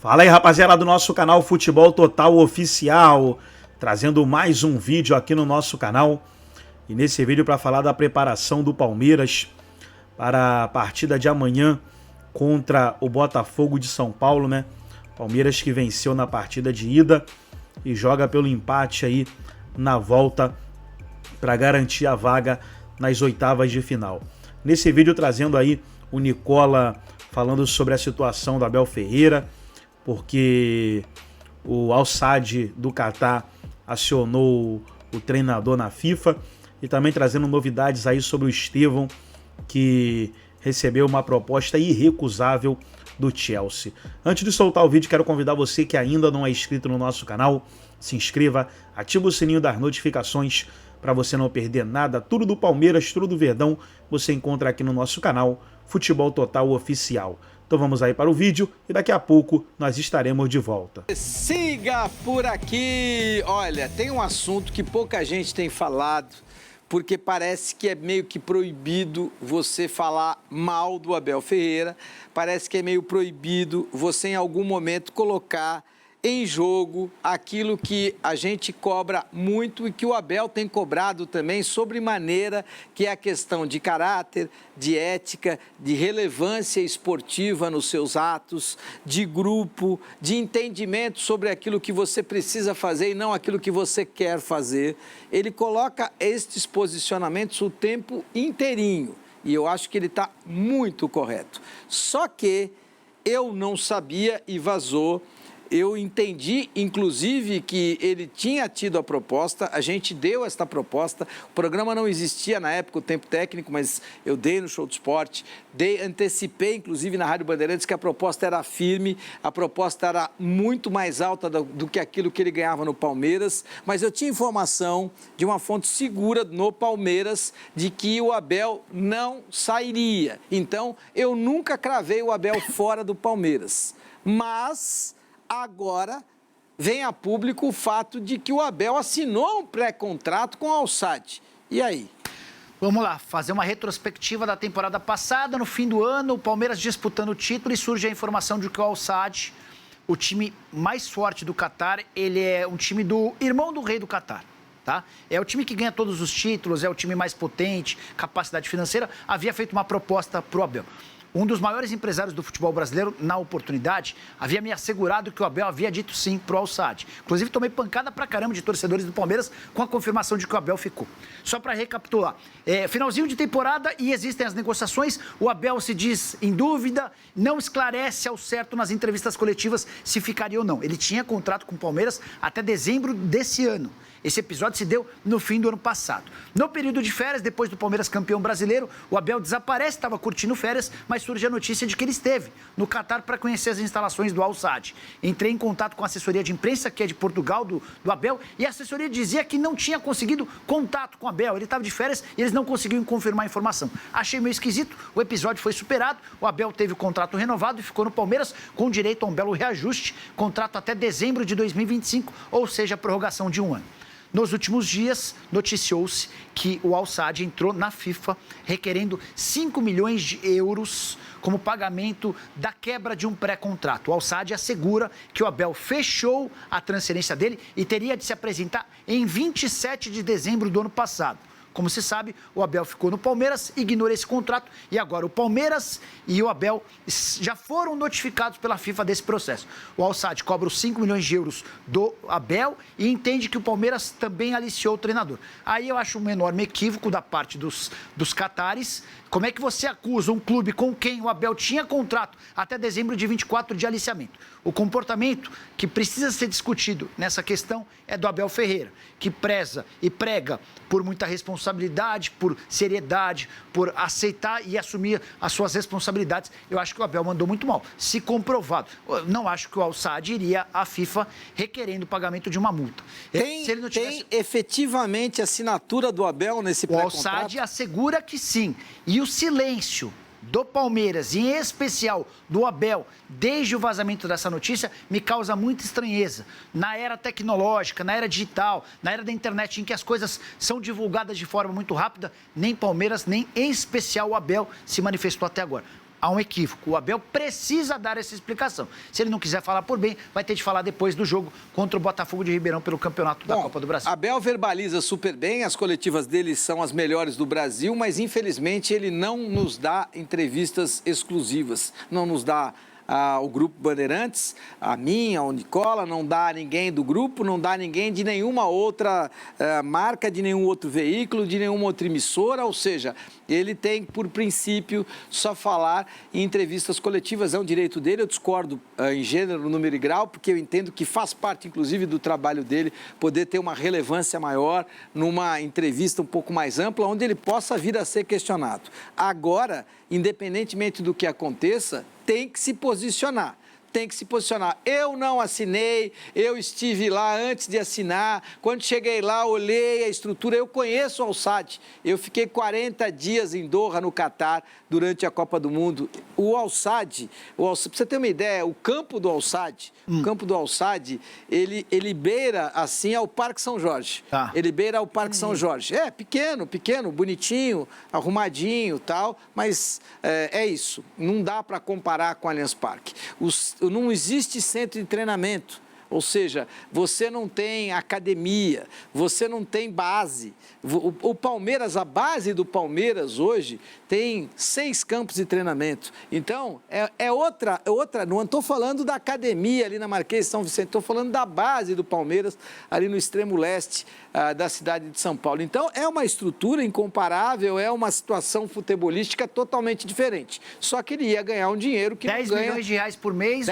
Fala aí, rapaziada do nosso canal Futebol Total Oficial, trazendo mais um vídeo aqui no nosso canal. E nesse vídeo para falar da preparação do Palmeiras para a partida de amanhã contra o Botafogo de São Paulo, né? Palmeiras que venceu na partida de ida e joga pelo empate aí na volta para garantir a vaga nas oitavas de final. Nesse vídeo trazendo aí o Nicola falando sobre a situação do Abel Ferreira, porque o Al Sadd do Catar acionou o treinador na FIFA, e também trazendo novidades aí sobre o Estevão, que recebeu uma proposta irrecusável do Chelsea. Antes de soltar o vídeo, quero convidar você que ainda não é inscrito no nosso canal, se inscreva, ativa o sininho das notificações para você não perder nada. Tudo do Palmeiras, tudo do Verdão, você encontra aqui no nosso canal Futebol Total Oficial. Então vamos aí para o vídeo e daqui a pouco nós estaremos de volta. Siga por aqui! Olha, tem um assunto que pouca gente tem falado, porque parece que é meio que proibido você falar mal do Abel Ferreira, parece que é meio proibido você em algum momento colocar em jogo aquilo que a gente cobra muito e que o Abel tem cobrado também sobremaneira, que é a questão de caráter, de ética, de relevância esportiva nos seus atos, de grupo, de entendimento sobre aquilo que você precisa fazer e não aquilo que você quer fazer. Ele coloca estes posicionamentos o tempo inteirinho e eu acho que ele está muito correto. Só que eu não sabia e vazou. Eu entendi, inclusive, que ele tinha tido a proposta, a gente deu esta proposta, o programa não existia na época, o Tempo Técnico, mas eu dei no Show do Esporte, antecipei, inclusive, na Rádio Bandeirantes, que a proposta era firme, a proposta era muito mais alta do que aquilo que ele ganhava no Palmeiras, mas eu tinha informação de uma fonte segura no Palmeiras de que o Abel não sairia. Então, eu nunca cravei o Abel fora do Palmeiras, mas agora vem a público o fato de que o Abel assinou um pré-contrato com o Al Sadd. E aí? Vamos lá, fazer uma retrospectiva da temporada passada. No fim do ano, o Palmeiras disputando o título e surge a informação de que o Al Sadd, o time mais forte do Catar, ele é um time do irmão do rei do Catar. Tá? É o time que ganha todos os títulos, é o time mais potente, capacidade financeira. Havia feito uma proposta para o Abel. Um dos maiores empresários do futebol brasileiro, na oportunidade, havia me assegurado que o Abel havia dito sim pro Al Sadd. Inclusive, tomei pancada pra caramba de torcedores do Palmeiras com a confirmação de que o Abel ficou. Só para recapitular, finalzinho de temporada e existem as negociações, o Abel se diz em dúvida, não esclarece ao certo nas entrevistas coletivas se ficaria ou não. Ele tinha contrato com o Palmeiras até dezembro desse ano. Esse episódio se deu no fim do ano passado. No período de férias, depois do Palmeiras campeão brasileiro, o Abel desaparece, estava curtindo férias, mas surge a notícia de que ele esteve no Catar para conhecer as instalações do Al Sadd. Entrei em contato com a assessoria de imprensa, que é de Portugal, do Abel, e a assessoria dizia que não tinha conseguido contato com o Abel. Ele estava de férias e eles não conseguiram confirmar a informação. Achei meio esquisito, o episódio foi superado, o Abel teve o contrato renovado e ficou no Palmeiras com direito a um belo reajuste, contrato até dezembro de 2025, ou seja, prorrogação de um ano. Nos últimos dias, noticiou-se que o Al Sadd entrou na FIFA requerendo 5 milhões de euros como pagamento da quebra de um pré-contrato. O Al Sadd assegura que o Abel fechou a transferência dele e teria de se apresentar em 27 de dezembro do ano passado. Como se sabe, o Abel ficou no Palmeiras, ignorou esse contrato e agora o Palmeiras e o Abel já foram notificados pela FIFA desse processo. O Al Sadd cobra os 5 milhões de euros do Abel e entende que o Palmeiras também aliciou o treinador. Aí eu acho um enorme equívoco da parte dos catares. Como é que você acusa um clube com quem o Abel tinha contrato até dezembro de 24 de aliciamento? O comportamento que precisa ser discutido nessa questão é do Abel Ferreira, que preza e prega por muita responsabilidade, por seriedade, por aceitar e assumir as suas responsabilidades. Eu acho que o Abel mandou muito mal. Se comprovado, eu não acho que o Al Sadd iria à FIFA requerendo o pagamento de uma multa. Tem efetivamente assinatura do Abel nesse pré-contrato? O Al Sadd assegura que sim. E o silêncio do Palmeiras, em especial do Abel, desde o vazamento dessa notícia, me causa muita estranheza. Na era tecnológica, na era digital, na era da internet, em que as coisas são divulgadas de forma muito rápida, nem Palmeiras, nem em especial o Abel se manifestou até agora. há um equívoco. O Abel precisa dar essa explicação. Se ele não quiser falar por bem, vai ter de falar depois do jogo contra o Botafogo de Ribeirão pelo campeonato da Copa do Brasil. Abel verbaliza super bem, as coletivas dele são as melhores do Brasil, mas infelizmente ele não nos dá entrevistas exclusivas, não nos dá o Grupo Bandeirantes, a mim, ao Nicola, não dá a ninguém do grupo, não dá a ninguém de nenhuma outra marca, de nenhum outro veículo, de nenhuma outra emissora, ou seja, ele tem, por princípio, só falar em entrevistas coletivas, é um direito dele, eu discordo em gênero, número e grau, porque eu entendo que faz parte, inclusive, do trabalho dele poder ter uma relevância maior numa entrevista um pouco mais ampla, onde ele possa vir a ser questionado. Agora, independentemente do que aconteça, tem que se posicionar. Tem que se posicionar. Eu não assinei, eu estive lá antes de assinar. Quando cheguei lá, olhei a estrutura. Eu conheço o Al-Sadd. Eu fiquei 40 dias em Doha, no Catar, durante a Copa do Mundo. O Al-Sadd, pra você ter uma ideia, o campo do Al-Sadd, ele beira, assim, ao Parque São Jorge. Tá. Ele beira ao Parque São Jorge. É, pequeno, bonitinho, arrumadinho e tal, mas é isso. Não dá para comparar com o Allianz Parque. Não existe centro de treinamento, ou seja, você não tem academia, você não tem base. O Palmeiras, a base do Palmeiras hoje tem 6 campos de treinamento. Então, é outra, não estou falando da academia ali na Marquês de São Vicente, estou falando da base do Palmeiras ali no extremo leste da cidade de São Paulo. Então, é uma estrutura incomparável, é uma situação futebolística totalmente diferente. Só que ele ia ganhar um dinheiro que 10 não ganha... milhões de reais por mês,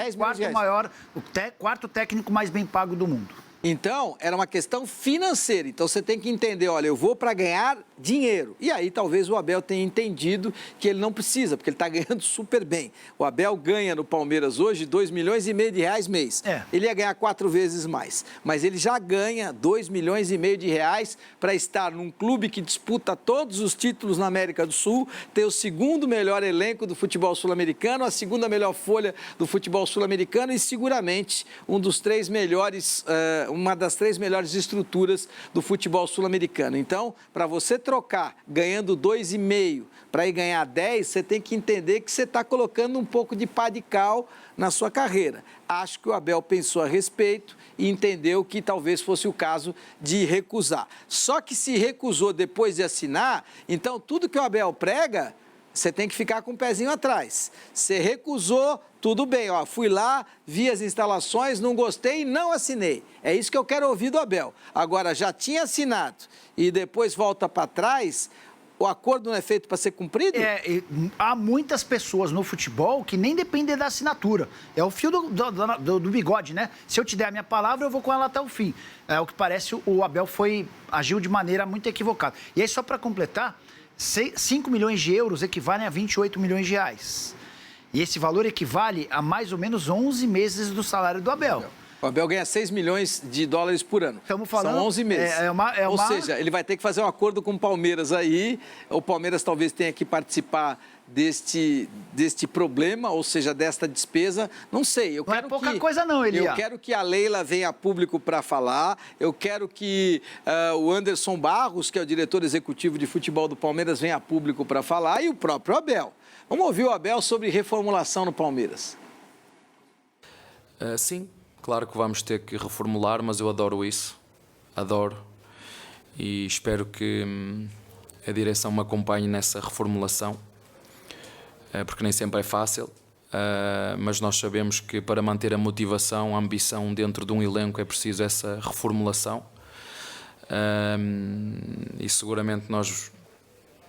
o quarto técnico mais bem pago do mundo. Então, era uma questão financeira. Então, você tem que entender, olha, eu vou para ganhar dinheiro. E aí, talvez o Abel tenha entendido que ele não precisa, porque ele está ganhando super bem. O Abel ganha no Palmeiras hoje 2,5 milhões de reais mês. Ele ia ganhar 4 vezes mais. Mas ele já ganha 2,5 milhões de reais para estar num clube que disputa todos os títulos na América do Sul, ter o segundo melhor elenco do futebol sul-americano, a segunda melhor folha do futebol sul-americano e, seguramente, uma das 3 melhores estruturas do futebol sul-americano. Então, para você trocar ganhando 2,5 para ir ganhar 10, você tem que entender que você está colocando um pouco de pá de cal na sua carreira. Acho que o Abel pensou a respeito e entendeu que talvez fosse o caso de recusar. Só que se recusou depois de assinar, então tudo que o Abel prega, você tem que ficar com o pezinho atrás. Você recusou, tudo bem, ó, fui lá, vi as instalações, não gostei e não assinei. É isso que eu quero ouvir do Abel. Agora, já tinha assinado e depois volta para trás, o acordo não é feito para ser cumprido? Há muitas pessoas no futebol que nem dependem da assinatura. É o fio do bigode, né? Se eu te der a minha palavra, eu vou com ela até o fim. É o que parece, o Abel agiu de maneira muito equivocada. E aí, só para completar, 5 milhões de euros equivalem a 28 milhões de reais. E esse valor equivale a mais ou menos 11 meses do salário do Abel. O Abel ganha 6 milhões de dólares por ano. Estamos falando... São 11 meses. Ou seja, ele vai ter que fazer um acordo com o Palmeiras aí. O Palmeiras talvez tenha que participar deste problema, ou seja, desta despesa. Não sei. Não é pouca coisa não, Elia. Eu quero que a Leila venha a público para falar. Eu quero que o Anderson Barros, que é o diretor executivo de futebol do Palmeiras, venha a público para falar. E o próprio Abel. Vamos ouvir o Abel sobre reformulação no Palmeiras. Sim. Claro que vamos ter que reformular, mas eu adoro isso, adoro, e espero que a direção me acompanhe nessa reformulação, porque nem sempre é fácil, mas nós sabemos que para manter a motivação, a ambição dentro de um elenco é preciso essa reformulação, e seguramente nós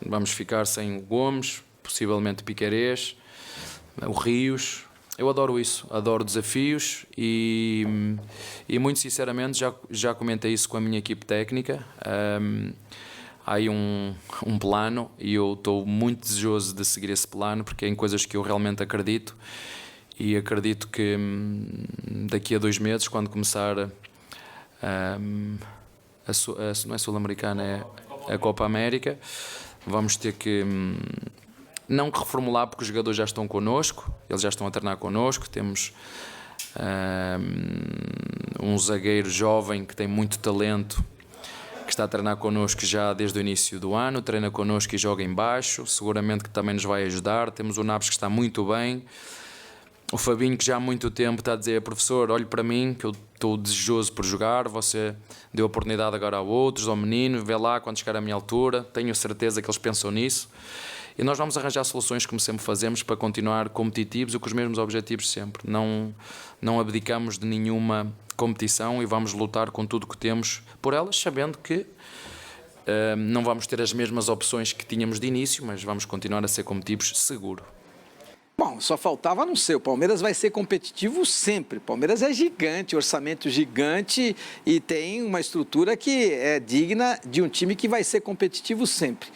vamos ficar sem o Gomes, possivelmente Piquerez, o Rios. Eu adoro isso, adoro desafios e muito sinceramente já comentei isso com a minha equipe técnica. Há aí um plano e eu estou muito desejoso de seguir esse plano porque é em coisas que eu realmente acredito e acredito que daqui a 2 meses, quando começar não é Sul-Americana, é a Copa América, vamos ter que... Não que reformular, porque os jogadores já estão connosco, eles já estão a treinar connosco. Temos um zagueiro jovem que tem muito talento, que está a treinar connosco já desde o início do ano, treina connosco e joga em baixo, seguramente que também nos vai ajudar. Temos o Naves que está muito bem, o Fabinho que já há muito tempo está a dizer: professor, olhe para mim que eu estou desejoso por jogar, você deu oportunidade agora a outros, ao menino, vê lá quando chegar a minha altura. Tenho certeza que eles pensam nisso e nós vamos arranjar soluções, como sempre fazemos, para continuar competitivos e com os mesmos objetivos sempre. Não abdicamos de nenhuma competição e vamos lutar com tudo que temos por elas, sabendo que não vamos ter as mesmas opções que tínhamos de início, mas vamos continuar a ser competitivos, seguro. Bom, só faltava não ser. O Palmeiras vai ser competitivo sempre. O Palmeiras é gigante, orçamento gigante e tem uma estrutura que é digna de um time que vai ser competitivo sempre.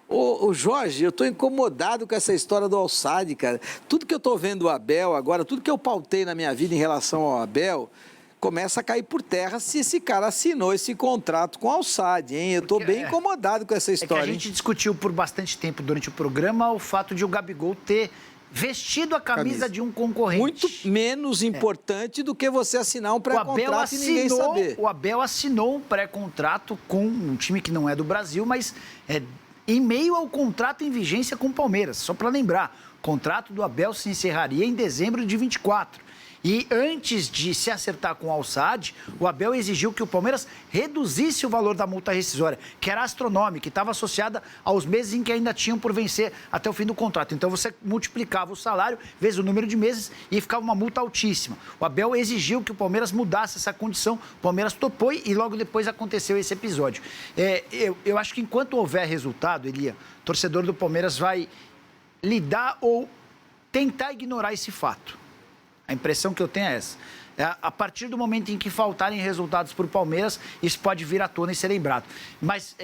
Ô Jorge, eu estou incomodado com essa história do Al-Sadd, cara. Tudo que eu estou vendo o Abel agora, tudo que eu pautei na minha vida em relação ao Abel, começa a cair por terra se esse cara assinou esse contrato com o Al-Sadd, hein? Eu estou bem incomodado com essa história. É que a gente discutiu por bastante tempo durante o programa o fato de o Gabigol ter vestido a camisa de um concorrente. Muito menos importante do que você assinar um pré-contrato e ninguém saber. O Abel assinou um pré-contrato com um time que não é do Brasil, mas em meio ao contrato em vigência com o Palmeiras. Só para lembrar, o contrato do Abel se encerraria em dezembro de 24. E antes de se acertar com o Al-Sadd, o Abel exigiu que o Palmeiras reduzisse o valor da multa rescisória, que era astronômica, que estava associada aos meses em que ainda tinham por vencer até o fim do contrato. Então você multiplicava o salário vezes o número de meses e ficava uma multa altíssima. O Abel exigiu que o Palmeiras mudasse essa condição, o Palmeiras topou e logo depois aconteceu esse episódio. Eu acho que enquanto houver resultado, Elia, o torcedor do Palmeiras vai lidar ou tentar ignorar esse fato. A impressão que eu tenho é essa. A partir do momento em que faltarem resultados para o Palmeiras, isso pode vir à tona e ser lembrado. Mas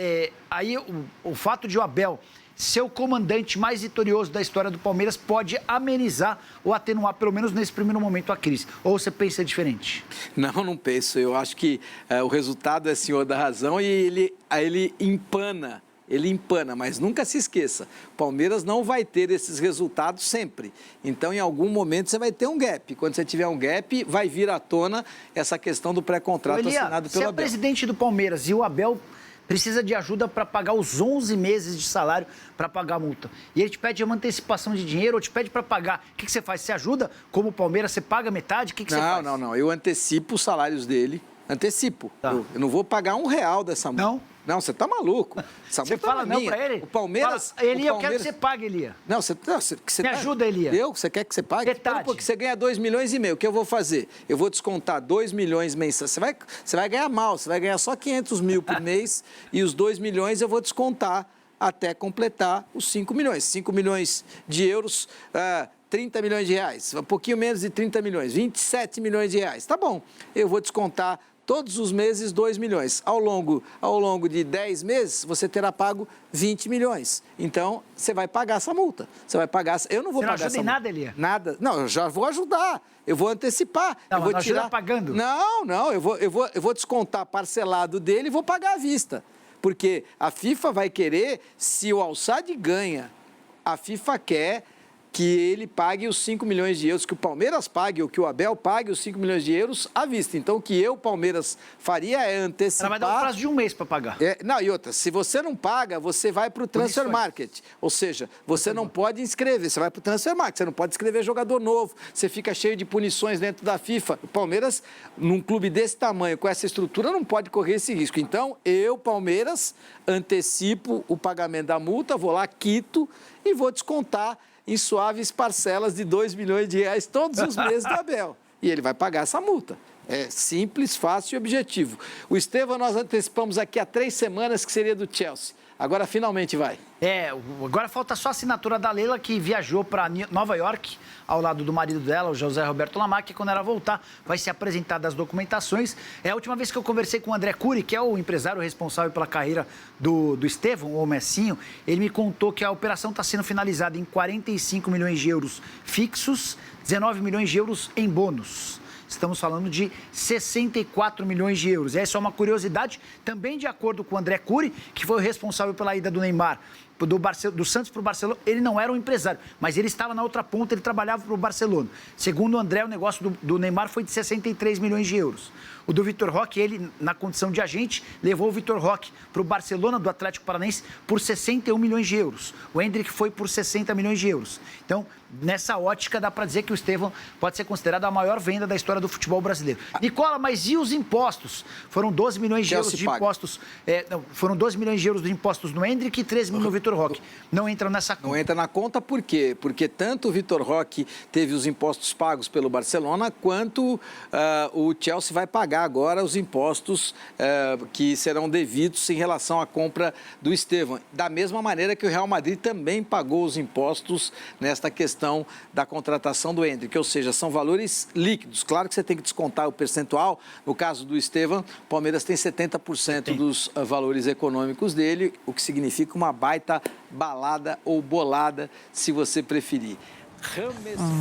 aí o fato de o Abel ser o comandante mais vitorioso da história do Palmeiras pode amenizar ou atenuar, pelo menos nesse primeiro momento, a crise. Ou você pensa diferente? Não penso. Eu acho que o resultado é senhor da razão e ele empana. Ele empana, mas nunca se esqueça, o Palmeiras não vai ter esses resultados sempre. Então, em algum momento, você vai ter um gap. Quando você tiver um gap, vai vir à tona essa questão do pré-contrato assinado pelo Abel. Você é presidente do Palmeiras e o Abel precisa de ajuda para pagar os 11 meses de salário para pagar a multa. E ele te pede uma antecipação de dinheiro ou te pede para pagar. O que você faz? Você ajuda? Como o Palmeiras, você paga metade? O que você faz? Não. Eu antecipo os salários dele. Antecipo. Tá. Eu não vou pagar R$1 dessa multa. Não, você tá maluco. Essa você fala não para ele? O Palmeiras... Fala, Elia, eu quero que você pague, Elia. Não, você Me ajuda, Elia. Você quer que você pague? Metade. Porque você ganha 2,5 milhões. O que eu vou fazer? Eu vou descontar 2 milhões mensais. Você vai ganhar mal, você vai ganhar só 500 mil por mês e os 2 milhões eu vou descontar até completar os 5 milhões. 5 milhões de euros... 30 milhões de reais, um pouquinho menos de 30 milhões, 27 milhões de reais. Tá bom, eu vou descontar todos os meses 2 milhões. Ao longo de 10 meses, você terá pago 20 milhões. Então, você vai pagar essa multa. Você vai pagar... Eu não vou pagar essa multa. Você não ajuda em nada, Elia? Nada. Não, eu já vou ajudar. Eu vou antecipar. Não, eu vou não tirar... ajuda pagando. Não. Eu vou descontar parcelado dele e vou pagar à vista. Porque a FIFA vai querer, se o Al-Sadd ganha, a FIFA quer que ele pague os 5 milhões de euros, que o Palmeiras pague, ou que o Abel pague os 5 milhões de euros à vista. Então, o que eu, Palmeiras, faria é antecipar... Ela vai dar um prazo de 1 mês para pagar. E outra, se você não paga, você vai para o Transfer Market. Ou seja, você não pode inscrever, você vai para o Transfer Market, você não pode inscrever jogador novo, você fica cheio de punições dentro da FIFA. O Palmeiras, num clube desse tamanho, com essa estrutura, não pode correr esse risco. Então, eu, Palmeiras, antecipo o pagamento da multa, vou lá, quito e vou descontar em suaves parcelas de 2 milhões de reais todos os meses do Abel. E ele vai pagar essa multa. É simples, fácil e objetivo. O Estevão nós antecipamos aqui há 3 semanas que seria do Chelsea. Agora finalmente vai. Agora falta só a assinatura da Leila, que viajou para Nova York, ao lado do marido dela, o José Roberto Lamarck, que quando ela voltar vai ser apresentada as documentações. É a última vez que eu conversei com o André Cury, que é o empresário responsável pela carreira do Estevão, ou Messinho, ele me contou que a operação está sendo finalizada em 45 milhões de euros fixos, 19 milhões de euros em bônus. Estamos falando de 64 milhões de euros. Essa é uma curiosidade, também de acordo com o André Cury, que foi o responsável pela ida do Neymar do Santos para o Barcelona, ele não era um empresário, mas ele estava na outra ponta, ele trabalhava para o Barcelona. Segundo o André, o negócio do Neymar foi de 63 milhões de euros. O do Vitor Roque, ele, na condição de agente, levou o Vitor Roque para o Barcelona do Atlético Paranaense por 61 milhões de euros. O Endrick foi por 60 milhões de euros. Então, nessa ótica, dá para dizer que o Estevão pode ser considerado a maior venda da história do futebol brasileiro. Nicola, mas e os impostos? Foram 12 milhões de euros de impostos. Foram 12 milhões de euros de impostos no Endrick e 13 mil no Vitor Roque. Não entram nessa conta. Não entra na conta por quê? Porque tanto o Vitor Roque teve os impostos pagos pelo Barcelona, quanto o Chelsea vai pagar agora os impostos que serão devidos em relação à compra do Estevão. Da mesma maneira que o Real Madrid também pagou os impostos nesta questão da contratação do Endrick, ou seja, são valores líquidos. Claro que você tem que descontar o percentual. No caso do Estevão, o Palmeiras tem 70% dos valores econômicos dele, o que significa uma baita balada ou bolada, se você preferir.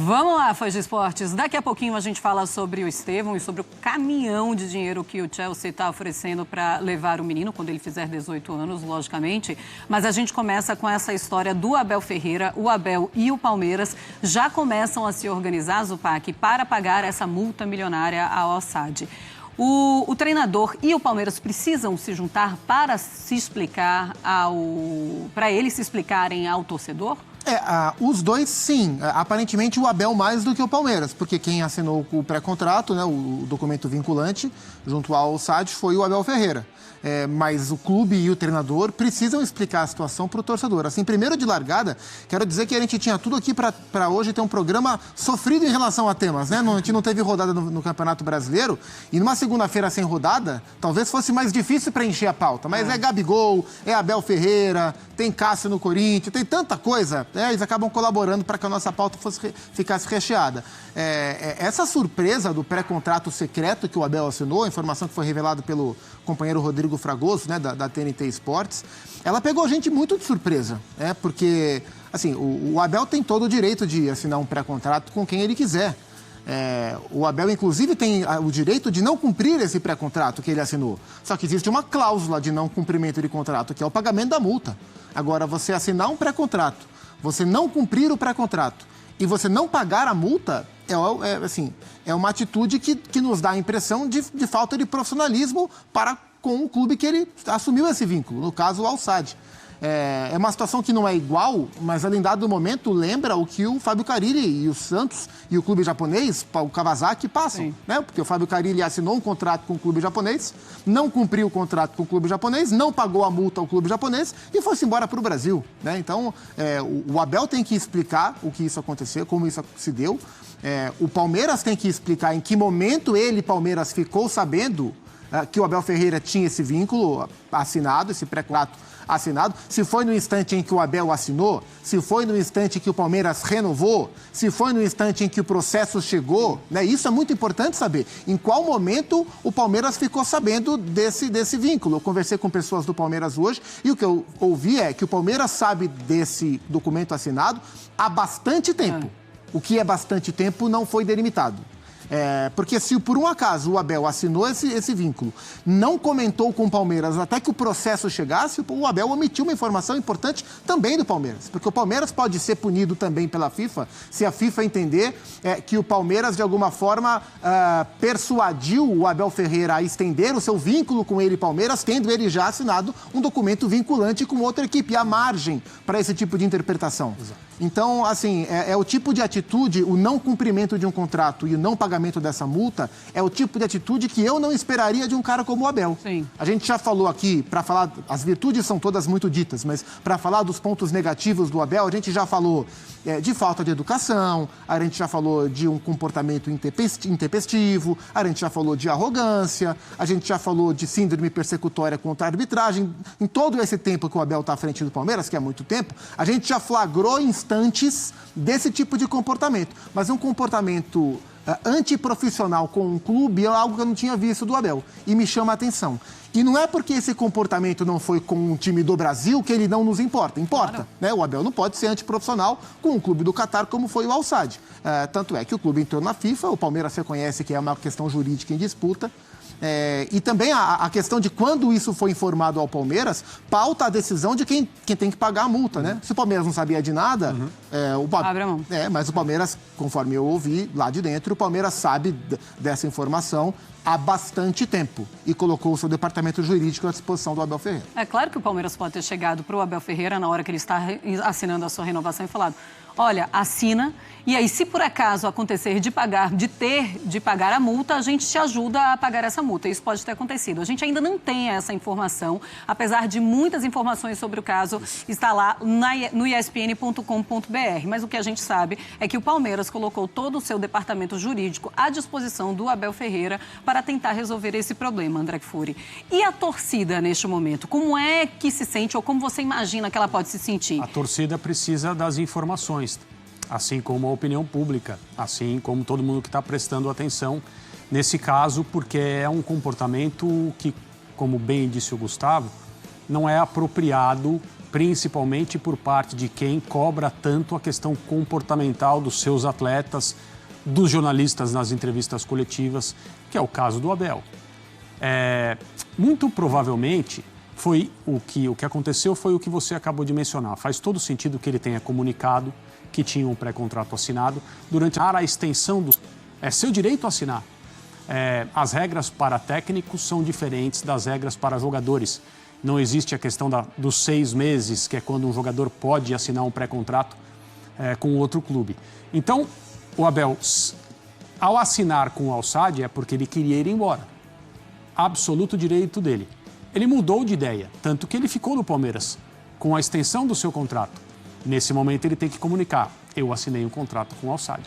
Vamos lá, fãs de esportes. Daqui a pouquinho a gente fala sobre o Estevão e sobre o caminhão de dinheiro que o Chelsea está oferecendo para levar o menino quando ele fizer 18 anos, logicamente. Mas a gente começa com essa história do Abel Ferreira. O Abel e o Palmeiras já começam a se organizar, Zupac, para pagar essa multa milionária ao Al-Sadd. O treinador e o Palmeiras precisam se juntar para se explicar para eles se explicarem ao torcedor? Os dois, sim. Aparentemente, o Abel mais do que o Palmeiras, porque quem assinou o pré-contrato, né, o documento vinculante, junto ao Al-Sadd, foi o Abel Ferreira. Mas o clube e o treinador precisam explicar a situação para o torcedor. Assim, primeiro de largada, quero dizer que a gente tinha tudo aqui para hoje ter um programa sofrido em relação a temas, né? A gente não teve rodada no Campeonato Brasileiro e numa segunda-feira sem rodada, talvez fosse mais difícil preencher a pauta. Mas é Gabigol, é Abel Ferreira, tem Cássio no Corinthians, tem tanta coisa. Eles acabam colaborando para que a nossa pauta ficasse recheada. Essa surpresa do pré-contrato secreto que o Abel assinou, a informação que foi revelada pelo companheiro Rodrigo Fragoso, né, da TNT Esportes, ela pegou a gente muito de surpresa, porque assim, o Abel tem todo o direito de assinar um pré-contrato com quem ele quiser. O Abel, inclusive, tem o direito de não cumprir esse pré-contrato que ele assinou. Só que existe uma cláusula de não cumprimento de contrato, que é o pagamento da multa. Agora, você assinar um pré-contrato, você não cumprir o pré-contrato e você não pagar a multa, é uma atitude que nos dá a impressão de falta de profissionalismo para com o clube que ele assumiu esse vínculo, no caso o Al-Sadd. É uma situação que não é igual, mas em dado momento lembra o que o Fábio Carille e o Santos e o clube japonês, o Kawasaki, passam. Né? Porque o Fábio Carille assinou um contrato com o clube japonês, não cumpriu o contrato com o clube japonês, não pagou a multa ao clube japonês e foi-se embora para o Brasil. Né? Então, o Abel tem que explicar o que isso aconteceu, como isso se deu. O Palmeiras tem que explicar em que momento ele, Palmeiras, ficou sabendo que o Abel Ferreira tinha esse vínculo assinado, esse pré-contrato assinado, se foi no instante em que o Abel assinou, se foi no instante em que o Palmeiras renovou, se foi no instante em que o processo chegou, né? Isso é muito importante saber. Em qual momento o Palmeiras ficou sabendo desse vínculo? Eu conversei com pessoas do Palmeiras hoje e o que eu ouvi é que o Palmeiras sabe desse documento assinado há bastante tempo. O que é bastante tempo não foi delimitado. Porque se por um acaso o Abel assinou esse vínculo, não comentou com o Palmeiras até que o processo chegasse, o Abel omitiu uma informação importante também do Palmeiras. Porque o Palmeiras pode ser punido também pela FIFA, se a FIFA entender que o Palmeiras, de alguma forma, persuadiu o Abel Ferreira a estender o seu vínculo com ele, Palmeiras, tendo ele já assinado um documento vinculante com outra equipe. E há margem para esse tipo de interpretação. Exato. Então, assim, é o tipo de atitude, o não cumprimento de um contrato e o não pagamento dessa multa, é o tipo de atitude que eu não esperaria de um cara como o Abel. Sim. A gente já falou aqui, para falar, as virtudes são todas muito ditas, mas para falar dos pontos negativos do Abel, a gente já falou de falta de educação, a gente já falou de um comportamento intempestivo, a gente já falou de arrogância, a gente já falou de síndrome persecutória contra a arbitragem. Em todo esse tempo que o Abel está à frente do Palmeiras, que é muito tempo, a gente já flagrou instantes desse tipo de comportamento. Mas um comportamento antiprofissional com um clube é algo que eu não tinha visto do Abel. E me chama a atenção. E não é porque esse comportamento não foi com um time do Brasil que ele não nos importa. Importa, claro. Né? O Abel não pode ser antiprofissional com um clube do Catar como foi o Al-Sadd. Tanto é que o clube entrou na FIFA, o Palmeiras reconhece que é uma questão jurídica em disputa. E também a questão de quando isso foi informado ao Palmeiras, pauta a decisão de quem tem que pagar a multa, né? Se o Palmeiras não sabia de nada, abre a mão. Mas o Palmeiras, conforme eu ouvi lá de dentro, o Palmeiras sabe dessa informação há bastante tempo e colocou o seu departamento jurídico à disposição do Abel Ferreira. É claro que o Palmeiras pode ter chegado para o Abel Ferreira na hora que ele está assinando a sua renovação e falado: olha, assina, e aí se por acaso acontecer de pagar a multa, a gente te ajuda a pagar essa multa. Isso pode ter acontecido. A gente ainda não tem essa informação, apesar de muitas informações sobre o caso estar lá no espn.com.br. Mas o que a gente sabe é que o Palmeiras colocou todo o seu departamento jurídico à disposição do Abel Ferreira para tentar resolver esse problema, André Kfouri. E a torcida neste momento? Como é que se sente ou como você imagina que ela pode se sentir? A torcida precisa das informações, assim como a opinião pública, assim como todo mundo que está prestando atenção nesse caso, porque é um comportamento que, como bem disse o Gustavo, não é apropriado, principalmente por parte de quem cobra tanto a questão comportamental dos seus atletas, dos jornalistas nas entrevistas coletivas, que é o caso do Abel. Muito provavelmente o que aconteceu foi o que você acabou de mencionar. Faz todo sentido que ele tenha comunicado que tinha um pré-contrato assinado durante a extensão do... É seu direito assinar. As regras para técnicos são diferentes das regras para jogadores. Não existe a questão dos 6 meses, que é quando um jogador pode assinar um pré-contrato com outro clube. Então, o Abel, ao assinar com o Al-Sadd, é porque ele queria ir embora. Absoluto direito dele. Ele mudou de ideia, tanto que ele ficou no Palmeiras com a extensão do seu contrato. Nesse momento, ele tem que comunicar: eu assinei um contrato com o Al-Sadd.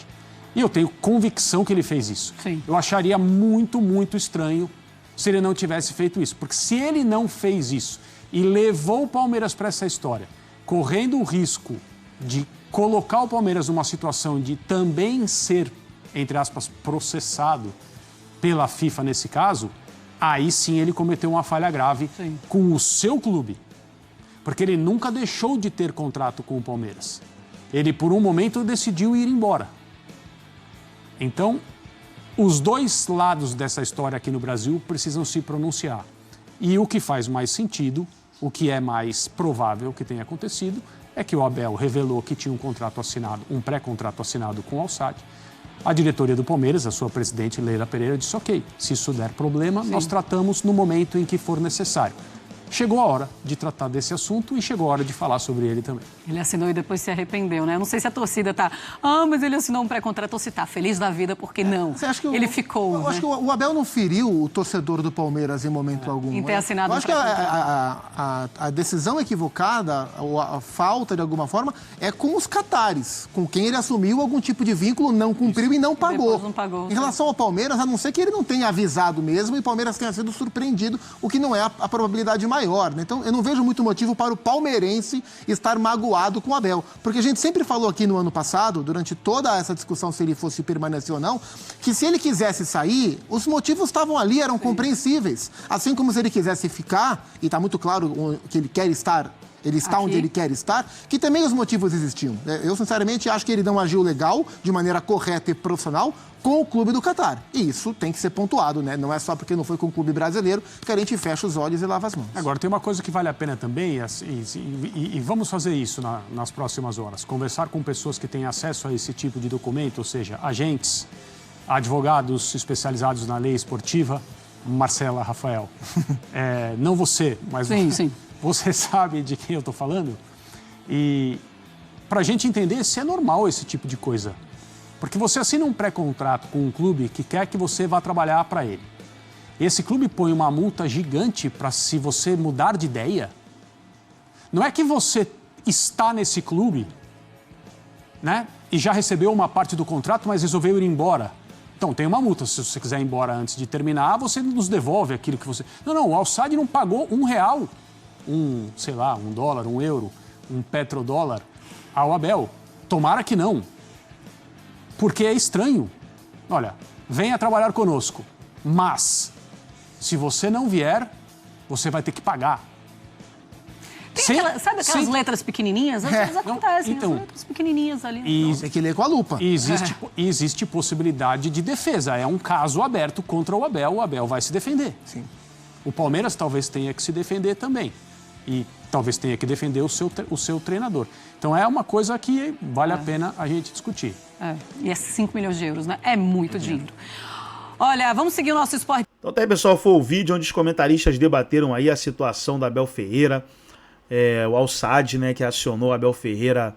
E eu tenho convicção que ele fez isso. Sim. Eu acharia muito, muito estranho se ele não tivesse feito isso. Porque se ele não fez isso e levou o Palmeiras para essa história, correndo o risco de colocar o Palmeiras numa situação de também ser, entre aspas, processado pela FIFA nesse caso, aí sim ele cometeu uma falha grave com o seu clube. Porque ele nunca deixou de ter contrato com o Palmeiras. Ele, por um momento, decidiu ir embora. Então, os dois lados dessa história aqui no Brasil precisam se pronunciar. E o que faz mais sentido, o que é mais provável que tenha acontecido, é que o Abel revelou que tinha um contrato assinado, um pré-contrato assinado com o Al-Sadd. A diretoria do Palmeiras, a sua presidente Leila Pereira, disse: ok, se isso der problema, nós tratamos no momento em que for necessário. Chegou a hora de tratar desse assunto e chegou a hora de falar sobre ele também. Ele assinou e depois se arrependeu, né? Eu não sei se a torcida tá... mas ele assinou um pré-contrato, ou se tá fez da vida, porque não. Você acha que ele ficou, Eu acho que o Abel não feriu o torcedor do Palmeiras em momento algum. Em ter assinado eu acho que a decisão equivocada, ou a falta de alguma forma, é com os catares, com quem ele assumiu algum tipo de vínculo, não cumpriu e não pagou. Depois não pagou. Em relação ao Palmeiras, a não ser que ele não tenha avisado mesmo e o Palmeiras tenha sido surpreendido, o que não é a probabilidade maior. Né? Então, eu não vejo muito motivo para o palmeirense estar magoado com o Abel. Porque a gente sempre falou aqui no ano passado, durante toda essa discussão se ele fosse permanecer ou não, que se ele quisesse sair, os motivos estavam ali, eram compreensíveis. Assim como se ele quisesse ficar, e está muito claro que ele quer estar... Ele está aqui onde ele quer estar, que também os motivos existiam. Eu, sinceramente, acho que ele não agiu legal, de maneira correta e profissional, com o clube do Catar. E isso tem que ser pontuado, né? Não é só porque não foi com o clube brasileiro que a gente fecha os olhos e lava as mãos. Agora, tem uma coisa que vale a pena também, e vamos fazer isso nas próximas horas. Conversar com pessoas que têm acesso a esse tipo de documento, ou seja, agentes, advogados especializados na lei esportiva. Marcela, Rafael. Não você, mas... Sim. Você sabe de quem eu estou falando? E para a gente entender se é normal esse tipo de coisa. Porque você assina um pré-contrato com um clube que quer que você vá trabalhar para ele. Esse clube põe uma multa gigante para se você mudar de ideia. Não é que você está nesse clube, né? E já recebeu uma parte do contrato, mas resolveu ir embora. Então, tem uma multa. Se você quiser ir embora antes de terminar, você nos devolve aquilo que você... Não, o Al-Sadd não pagou R$1. Sei lá, $1, €1, um petrodólar ao Abel. Tomara que não. Porque é estranho. Olha, venha trabalhar conosco, mas se você não vier, você vai ter que pagar. Sabe aquelas letras pequenininhas? Às vezes acontecem, então, as letras pequenininhas ali. Tem que ler com a lupa. E existe possibilidade de defesa. É um caso aberto contra o Abel vai se defender. Sim. O Palmeiras talvez tenha que se defender também. E talvez tenha que defender o seu treinador. Então é uma coisa que vale a pena a gente discutir. E é 5 milhões de euros, né? É muito dinheiro. Olha, vamos seguir o nosso esporte. Então tá aí, pessoal, foi o vídeo onde os comentaristas debateram aí a situação da Abel Ferreira, o Al Sadd, né, que acionou a Abel Ferreira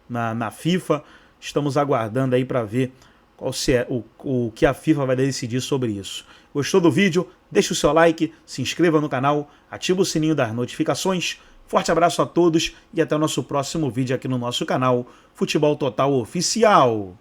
na FIFA. Estamos aguardando aí para ver o que a FIFA vai decidir sobre isso. Gostou do vídeo? Deixa o seu like, se inscreva no canal, ativa o sininho das notificações. Forte abraço a todos e até o nosso próximo vídeo aqui no nosso canal Futebol Total Oficial.